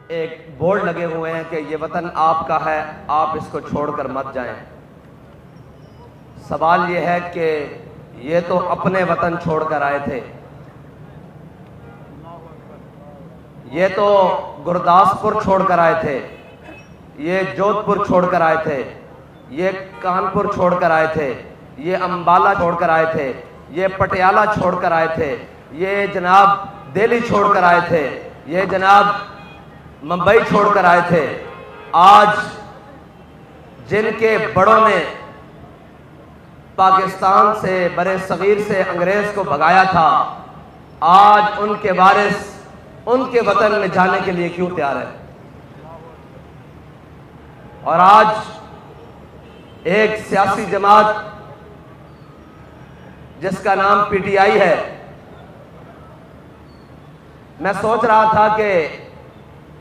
ایک بورڈ لگے ہوئے ہیں کہ یہ وطن آپ کا ہے، آپ اس کو چھوڑ کر مت جائیں۔ سوال یہ ہے کہ یہ تو اپنے وطن چھوڑ کر آئے تھے، یہ تو گرداسپور چھوڑ کر آئے تھے، یہ جودھ پور چھوڑ کر آئے تھے، یہ کانپور چھوڑ کر آئے تھے، یہ امبالہ چھوڑ کر آئے تھے، یہ پٹیالہ چھوڑ کر آئے تھے، یہ جناب دہلی چھوڑ کر آئے تھے، یہ جناب ممبئی چھوڑ کر آئے تھے۔ آج جن کے بڑوں نے پاکستان سے، برِ صغیر سے انگریز کو بھگایا تھا، آج ان کے وارث ان کے وطن میں جانے کے لیے کیوں تیار ہے؟ اور آج ایک سیاسی جماعت جس کا نام پی ٹی آئی ہے، میں سوچ رہا تھا کہ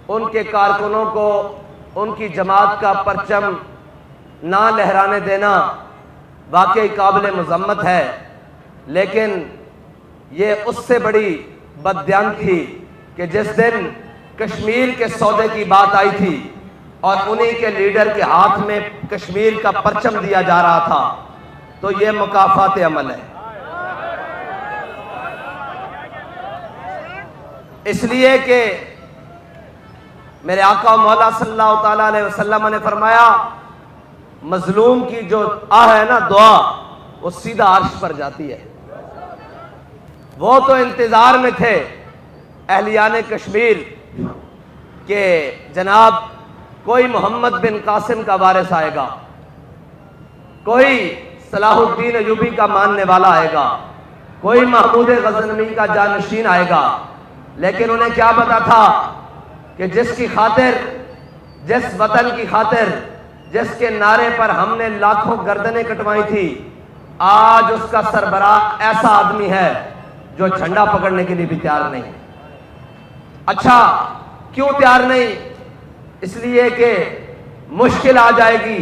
ان کے کارکنوں کو ان کی جماعت کا پرچم نہ لہرانے دینا واقعی قابل مذمت ہے، لیکن یہ اس سے بڑی بددیانتی تھی کہ جس دن کشمیر کے سودے کی بات آئی تھی اور انہی کے لیڈر کے ہاتھ میں کشمیر کا پرچم دیا جا رہا تھا، تو یہ مکافات عمل ہے۔ اس لیے کہ میرے آقا مولا صلی اللہ تعالیٰ علیہ وسلم نے فرمایا، مظلوم کی جو ہے نا دعا، وہ سیدھا عرش پر جاتی ہے۔ وہ تو انتظار میں تھے اہلیان کشمیر کہ جناب کوئی محمد بن قاسم کا وارث آئے گا، کوئی صلاح الدین ایوبی کا ماننے والا آئے گا، کوئی محمود غزنوی کا جانشین آئے گا، لیکن انہیں کیا پتا تھا کہ جس کی خاطر، جس وطن کی خاطر، جس کے نعرے پر ہم نے لاکھوں گردنیں کٹوائی تھی، آج اس کا سربراہ ایسا آدمی ہے جو جھنڈا پکڑنے کے لیے بھی تیار نہیں۔ اچھا کیوں تیار نہیں؟ اس لیے کہ مشکل آ جائے گی،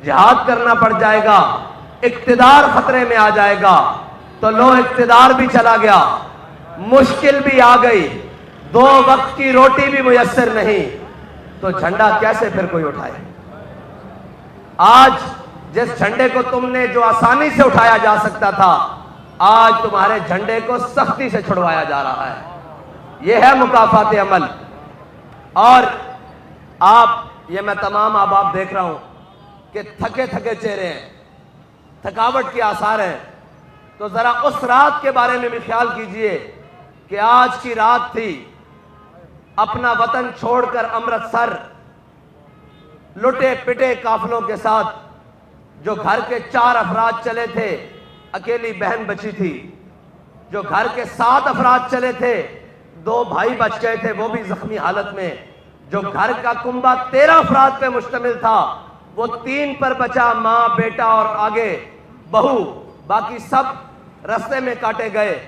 جہاد کرنا پڑ جائے گا، اقتدار خطرے میں آ جائے گا، تو لو اقتدار بھی چلا گیا، مشکل بھی آ گئی، 2 وقت کی روٹی بھی میسر نہیں، تو جھنڈا کیسے پھر کوئی اٹھائے؟ آج جس جھنڈے کو تم نے جو آسانی سے اٹھایا جا سکتا تھا، آج تمہارے جھنڈے کو سختی سے چھڑوایا جا رہا ہے۔ یہ ہے مکافات عمل۔ اور یہ میں تمام احباب دیکھ رہا ہوں کہ تھکے تھکے چہرے ہیں، تھکاوٹ کے آثار ہیں، تو ذرا اس رات کے بارے میں بھی خیال کیجئے کہ آج کی رات تھی، اپنا وطن چھوڑ کر امرتسر لٹے پٹے قافلوں کے ساتھ جو گھر کے 4 افراد چلے تھے، اکیلی بہن بچی تھی، جو گھر کے 7 افراد چلے تھے، 2 بھائی بچ گئے تھے وہ بھی زخمی حالت میں، جو گھر کا کنبہ 13 افراد پہ مشتمل تھا وہ 3 پر بچا، ماں بیٹا اور آگے بہو، باقی سب رستے میں کاٹے گئے۔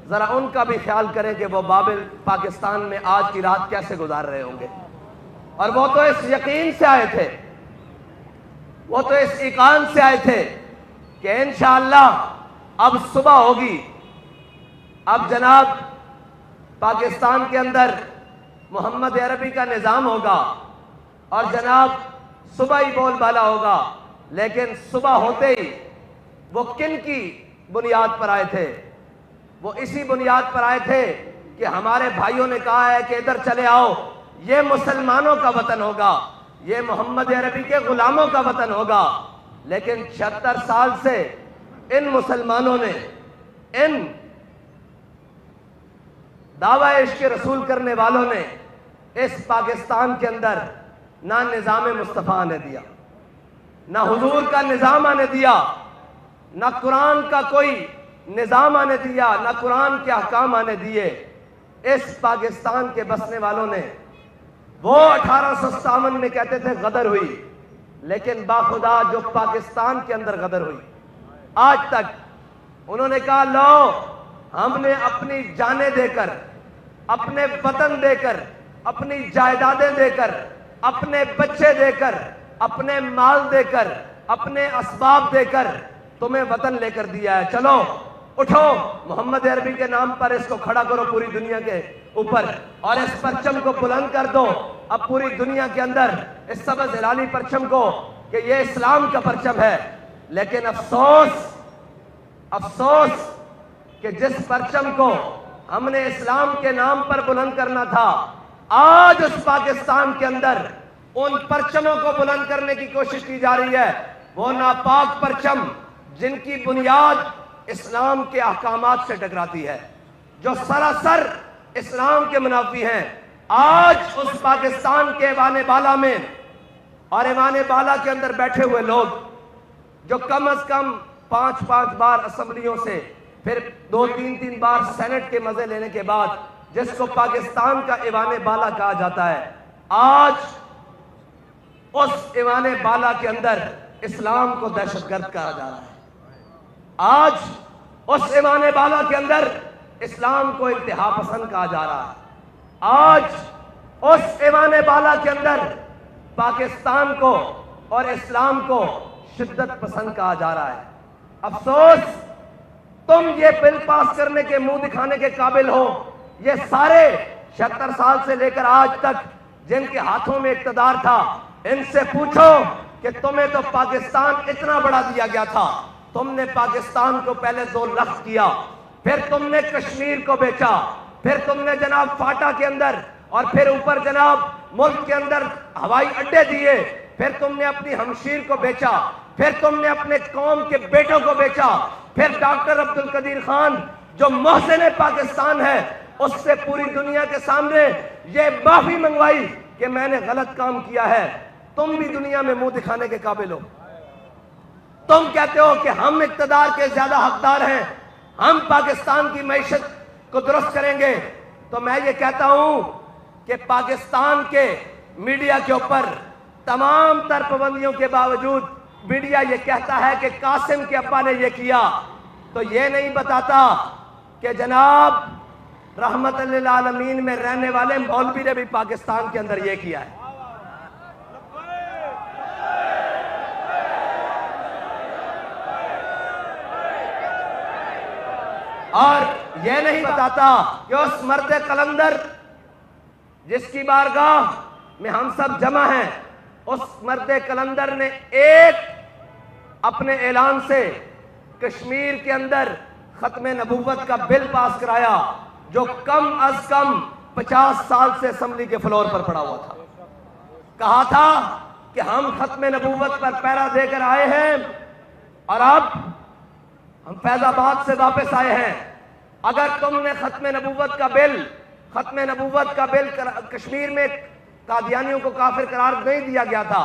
ذرا ان کا بھی خیال کریں کہ وہ بابل پاکستان میں آج کی رات کیسے گزار رہے ہوں گے۔ اور وہ تو اس یقین سے آئے تھے، وہ تو اس ایقان سے آئے تھے کہ انشاءاللہ اب صبح ہوگی، اب جناب پاکستان کے اندر محمد عربی کا نظام ہوگا اور جناب صبح ہی بول بالا ہوگا۔ لیکن صبح ہوتے ہی وہ کن کی بنیاد پر آئے تھے؟ وہ اسی بنیاد پر آئے تھے کہ ہمارے بھائیوں نے کہا ہے کہ ادھر چلے آؤ، یہ مسلمانوں کا وطن ہوگا، یہ محمد عربی کے غلاموں کا وطن ہوگا۔ لیکن 76 سال سے ان مسلمانوں نے، ان دعویٰ عشق رسول کرنے والوں نے اس پاکستان کے اندر نہ نظام مصطفیٰ آنے دیا، نہ حضور کا نظام آنے دیا، نہ قرآن کا کوئی نظام آنے دیا، نہ قرآن کے احکام آنے دیے۔ اس پاکستان کے بسنے والوں نے، وہ 1857 میں کہتے تھے غدر ہوئی، لیکن باخدا جو پاکستان کے اندر غدر ہوئی، آج تک انہوں نے کہا لو ہم نے اپنی جانیں دے کر، اپنے وطن دے کر، اپنی جائیدادیں دے کر، اپنے بچے دے کر، اپنے مال دے کر، اپنے اسباب دے کر تمہیں وطن لے کر دیا ہے، چلو اٹھو محمد عربی کے نام پر اس کو کھڑا کرو پوری دنیا کے اوپر اور اس پرچم کو بلند کر دو اب پوری دنیا کے اندر اس سبز ہلالی پرچم کو کہ یہ اسلام کا پرچم ہے. لیکن افسوس کہ جس پرچم کو ہم نے اسلام کے نام پر بلند کرنا تھا آج اس پاکستان کے اندر ان پرچموں کو بلند کرنے کی کوشش کی جا رہی ہے. وہ ناپاک پرچم جن کی بنیاد اسلام کے احکامات سے ٹکراتی ہے, جو سراسر اسلام کے منافی ہیں. آج اس پاکستان کے ایوان بالا میں اور ایوان بالا کے اندر بیٹھے ہوئے لوگ جو کم از کم 5 بار اسمبلیوں سے پھر 2-3 بار سینٹ کے مزے لینے کے بعد جس کو پاکستان کا ایوان بالا کہا جاتا ہے, آج اس ایوان بالا کے اندر اسلام کو دہشت گرد کہا جا رہا ہے. آج اس ایوان بالا کے اندر اسلام کو انتہا پسند کہا جا رہا ہے. آج اس ایوان بالا کے اندر پاکستان کو اور اسلام کو شدت پسند کہا جا رہا ہے. افسوس تم یہ بل پاس کرنے کے منہ دکھانے کے قابل ہو. یہ سارے 76 سال سے لے کر آج تک جن کے ہاتھوں میں اقتدار تھا ان سے پوچھو کہ تمہیں تو پاکستان اتنا بڑا دیا گیا تھا, تم نے پاکستان کو پہلے 2 لخت کیا, پھر تم نے کشمیر کو بیچا, پھر تم نے جناب فاٹا کے اندر اور پھر اوپر جناب ملک کے اندر ہوائی اڈے دیے, پھر تم نے اپنی ہمشیر کو بیچا, پھر تم نے اپنے قوم کے بیٹوں کو بیچا, پھر ڈاکٹر عبدالقدیر خان جو محسن پاکستان ہے اس سے پوری دنیا کے سامنے یہ معافی منگوائی کہ میں نے غلط کام کیا ہے. تم بھی دنیا میں منہ دکھانے کے قابل ہو. تم کہتے ہو کہ ہم اقتدار کے زیادہ حقدار ہیں, ہم پاکستان کی معیشت کو درست کریں گے. تو میں یہ کہتا ہوں کہ پاکستان کے میڈیا کے اوپر تمام تر پابندیوں کے باوجود میڈیا یہ کہتا ہے کہ قاسم کے ابا نے یہ کیا, تو یہ نہیں بتاتا کہ جناب رحمت للعالمین میں رہنے والے مولوی نے بھی پاکستان کے اندر یہ کیا ہے. اور یہ نہیں بتاتا کہ اس مرد قلندر جس کی بارگاہ میں ہم سب جمع ہیں, اس مرد قلندر نے ایک اپنے اعلان سے کشمیر کے اندر ختم نبوت کا بل پاس کرایا جو کم از کم 50 سال سے اسمبلی کے فلور پر پڑا ہوا تھا. کہا تھا کہ ہم ختم نبوت پر پیرا دے کر آئے ہیں اور اب ہم فیض آباد سے واپس آئے ہیں. اگر تم نے ختم نبوت کا بل کشمیر میں قادیانیوں کو کافر قرار نہیں دیا گیا تھا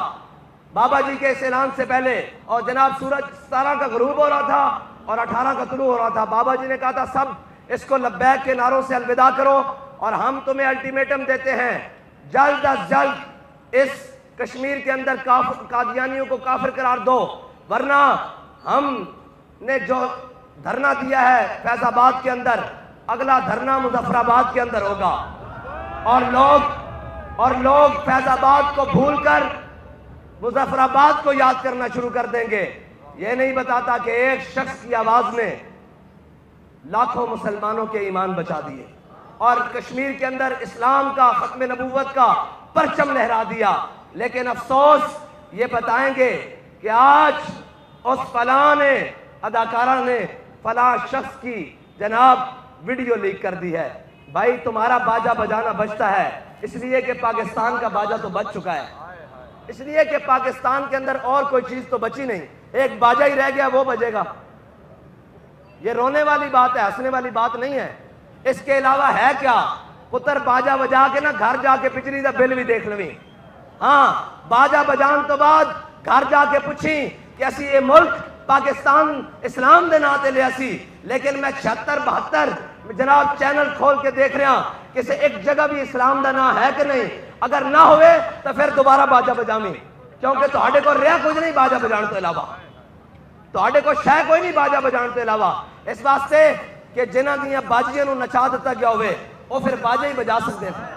بابا جی کے اس اعلان سے پہلے, اور جناب سورج 17 کا غروب ہو رہا تھا اور 18 کا طلوع ہو رہا تھا, بابا جی نے کہا تھا سب اس کو لبیک کے نعروں سے الوداع کرو اور ہم تمہیں الٹیمیٹم دیتے ہیں جلد از جلد اس کشمیر کے اندر قادیانیوں کو کافر قرار دو, ورنہ ہم نے جو دھرنا دیا ہے فیض آباد کے اندر اگلا دھرنا مظفر آباد کے اندر ہوگا اور لوگ فیض آباد کو بھول کر مظفر آباد کو یاد کرنا شروع کر دیں گے. یہ نہیں بتاتا کہ ایک شخص کی آواز نے لاکھوں مسلمانوں کے ایمان بچا دیے اور کشمیر کے اندر اسلام کا ختم نبوت کا پرچم لہرا دیا. لیکن افسوس یہ بتائیں گے کہ آج اس فلاں نے اداکارہ نے فلاں شخص کی جناب ویڈیو لیک کر دی ہے. بھائی تمہارا باجا بجانا بجتا ہے اس لیے کہ پاکستان کا باجا تو بج چکا ہے, اس لیے کہ پاکستان کے اندر اور کوئی چیز تو بچی نہیں, ایک باجا ہی رہ گیا وہ بجے گا. یہ رونے والی بات ہے, ہنسنے والی بات نہیں ہے. اس کے علاوہ ہے کیا؟ پتر باجا بجا کے نا گھر جا کے پچھلی دا بل بھی دیکھ لویں. ہاں باجا بجان تو بعد گھر جا کے پوچھی کہ اسی یہ ملک پاکستان اسلام دے ناتے لے اسی, لیکن میں 76-72 جناب چینل کھول کے دیکھ رہا کہ سے ایک جگہ بھی اسلام دا نا ہے کہ نہیں. اگر نہ ہوئے تو پھر دوبارہ باجا بجاویں, کیونکہ تہاڈے کو رہا کچھ نہیں باجا بجان تو علاوہ, تہاڈے کو شے کوئی نہیں باجا بجان تو علاوہ. اس واسطے کہ جنہاں دیاں باجیاں نو نچا دیتا گیا ہوئے وہ پھر باجا ہی بجا سکتے ہیں.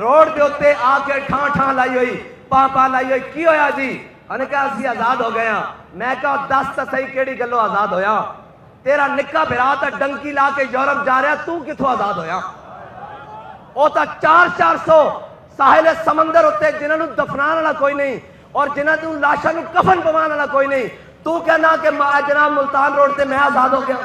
روڈ دے اوتے آ کے ٹھاں ٹھاں لائی ہوئی پا لائی ہوئی کی ہویا جی انہیں کہا اسی آزاد ہو گئے ہیں میں کہا دس تا صحیح کیڑی گلو آزاد ہویا تیرا نکا بھرا تا ڈنکی لا کے یورپ جا رہا تو کتھوں آزاد ہویا او تا 400 ساحل سمندر ہوتے جنہاں نو دفنان والا کوئی نہیں اور جنہاں نو لاشاں نو کفن پوان والا کوئی نہیں تو کہنا کہ جناب ملتان روڈ تے میں آزاد ہو گیا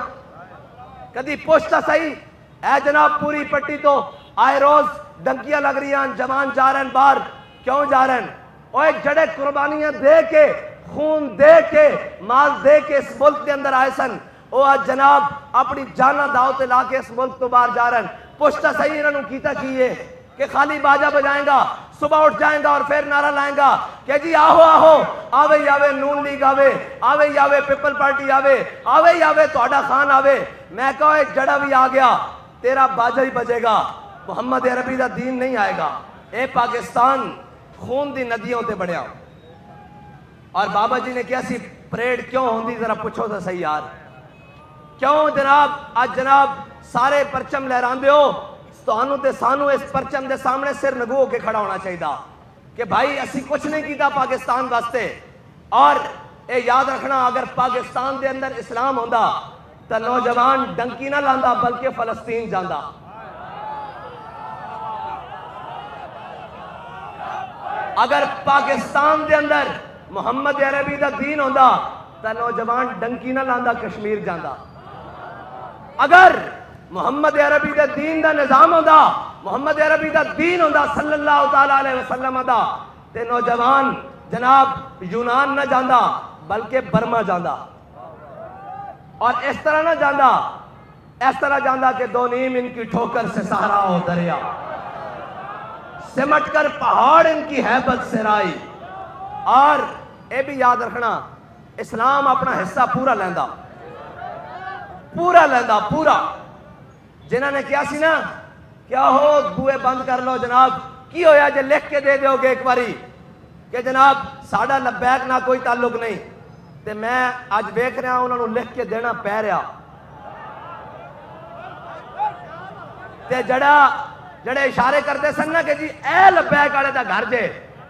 کدی پوچھتا صحیح اے جناب پوری پٹی تو آئے روز ڈنکیاں لگ رہی ہیں جوان جا رہے ہیں باہر کیوں جا رہے ہیں اوہ جڑے قربانیاں دے کے خون دے کے مال دے کے اس ملک کے اندر آئے سن وہ آج جناب اپنی جانا دعوت لا کے اس ملک تو باہر جا رہے ہیں پوچھتا صحیح انہوں نے کیتا چاہیے کہ خالی باجا بجائیں گا صبح اٹھ جائیں گا اور پھر نعرہ لائیں گا کہ جی آہو آہو آوے یاوے نون لیگ آوے آوے یاوے پیپل پارٹی آوے یاوے توڑا خان آوے میں کہو ایک جڑا بھی آ گیا تیرا باجا ہی بجے گا محمد عربی دا دین نہیں آئے گا اے پاکستان خون دی ندیوں تے بڑھیا اور بابا جی نے کیا سی پریڈ کیوں ہوندی ذرا پوچھو تو صحیح یار کیوں جناب آج جناب سارے پرچم لہران دے ہو تو تے سانو اس پرچم دے سامنے سر نگو ہو کے کھڑا ہونا چاہیے کہ بھائی اسی کچھ نہیں کیتا پاکستان واسطے اور اے یاد رکھنا اگر پاکستان دے اندر اسلام ہوندا تو نوجوان ڈنکی نہ لاندا بلکہ فلسطین جاندا اگر پاکستان دے اندر محمد عربی دا دین ہوندا تو نوجوان ڈنکی نہ لاندا کشمیر جاندا اگر محمد عربی دا دین دا نظام ہوندا محمد عربی دا دین ہوندا صلی اللہ تعالیٰ علیہ وسلم دا تے نوجوان جناب یونان نہ جاندا بلکہ برما جاندا اور اس طرح نہ جاندا اس طرح جاندا کہ دو نیم ان کی ٹھوکر سے سہارا ہو دریا سمٹ کر پہاڑ ان کی ہیبت سے رائی اور اے بھی یاد رکھنا اسلام اپنا حصہ پورا لیندا پورا جنہاں نے کیا سی نا کیا ہو بوئے بند کر لو جناب کی ہویا جے لکھ کے دے دیو گے ایک باری کہ جناب ساڑھا لبیک نہ کوئی تعلق نہیں تے میں آج بیک رہا ہوں انہوں نے لکھ کے دینا پہ رہا تے جڑے اشارے کرتے سن نا کہ جی اے لبیک آڑے دا گھر جے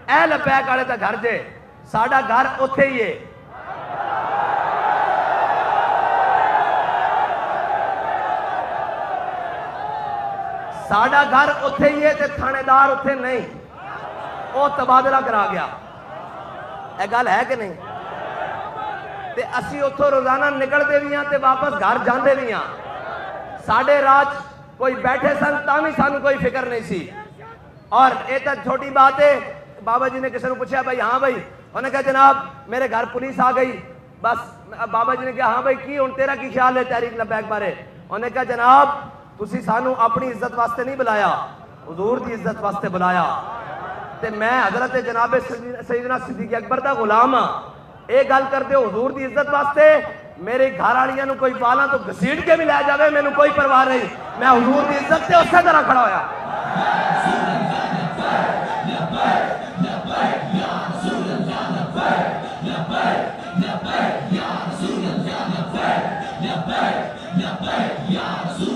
اے لبیک آڑے دا گھر جے ساڑھا گھر اتھے ہی ہے ساڑھا گھر اتھے ہی ہے تے تھانے دار اتھے نہیں وہ تبادلہ کرا گیا اے گل ہے کہ نہیں تے اسی اتھو روزانہ نکل دے بھی ہیں تے واپس گھر جاندے بھی ہیں ساڑھے رات کوئی بیٹھے سن تامی سانو کوئی فکر نہیں سی اور یہ تو چھوٹی بات ہے بابا جی نے کسی نے پوچھا بھائی ہاں بھائی انہوں نے کہا جناب میرے گھر پولیس آ گئی بس بابا جی نے کہا ہاں بھائی کی تیرا کی خیال ہے تحریک لبیک بارے انہوں نے کہا جناب تسی سانو اپنی عزت واسطے نہیں بلایا حضور دی عزت واسطے بلایا تے میں حضرت جناب سیدنا صدیق اکبر دا غلام ہاں اے گل کرتے ہو حضور دی عزت واسطے میرے گھر والیاں نو کوئی بالاں تو گھسیٹ کے بھی لے جاوے مینوں کوئی پرواہ نہیں میں حضور دی عزت تے اسی طرح کھڑا ہویا یا رسول اللہ